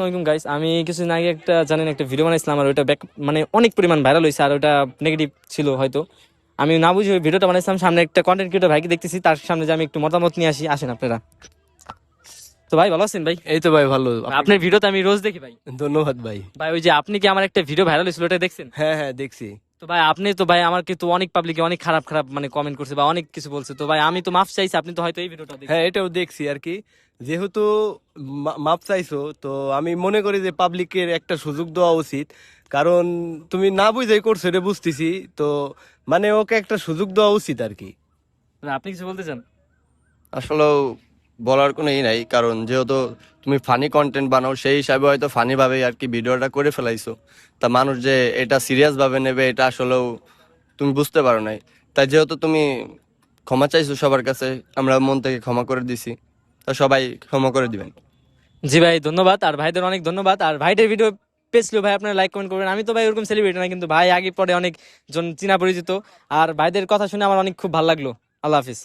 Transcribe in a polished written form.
আসসালামাইকুম গাইস, আমি কিছুদিন আগে একটা ভিডিও বানাইছিলাম আর ওইটা মানে অনেক পরিমাণ ভাইরাল হয়েছে আর ওইটা নেগেটিভ ছিল হয়তো। আমি না বুঝে ওই ভিডিওটা বানাইছিলাম, সামনে একটা কন্টেন্ট ক্রিয়েটর ভাইকে দেখতেছি, তার সামনে যে আমি একটু মতামত নিয়ে আসেন আপনারা। তো ভাই ভালো আছেন ভাই? এই তো ভাই ভালো। আপনার ভিডিওতে আমি রোজ দেখি ভাই। ধন্যবাদ ভাই। ভাই ওই যে আপনি কি আমার একটা ভিডিও ভাইরাল হয়েছিল ওটা দেখছেন? হ্যাঁ হ্যাঁ দেখছি। তো ভাই আপনি তো ভাই আমার কিন্তু অনেক পাবলিকে অনেক খারাপ খারাপ মানে কমেন্ট করছে বা অনেক কিছু বলছে, তো ভাই আমি তো মাফ চাইছি, আপনি তো হয়তো এই ভিডিওটা দেখছেন। হ্যাঁ এটাও দেখছি আর কি। যেহেতু মাপ চাইছো, তো আমি মনে করি যে পাবলিকের একটা সুযোগ দেওয়া উচিত। কারণ তুমি না বুঝেই করছো এটা বুঝতেছি, তো মানে ওকে একটা সুযোগ দেওয়া উচিত আর কি। আপনি কিছু বলতে চান? আসলেও বলার কোনো ই নাই, কারণ যেহেতু তুমি ফানি কন্টেন্ট বানাও সেই হিসাবে হয়তো ফানি ভাবে আর কি ভিডিওটা করে ফেলাইছো। তা মানুষ যে এটা সিরিয়াস ভাবে নেবে এটা আসলেও তুমি বুঝতে পারো নাই। তাই যেহেতু তুমি ক্ষমা চাইছো সবার কাছে, আমরা মন থেকে ক্ষমা করে দিছি, তা সবাই ক্ষমা করে দিবেন। জি ভাই ধন্যবাদ, আর ভাইদের অনেক ধন্যবাদ। আর ভাইদের ভিডিও পেয়েছিল ভাই, আপনারা লাইক কমেন্ট করবেন। আমি তো ভাই ওরকম সেলিব্রিটি না, কিন্তু ভাই আগে পরে অনেক জন চিনা পরিচিত, আর ভাইদের কথা শুনে আমার অনেক খুব ভালো লাগলো। আল্লাহ হাফিজ।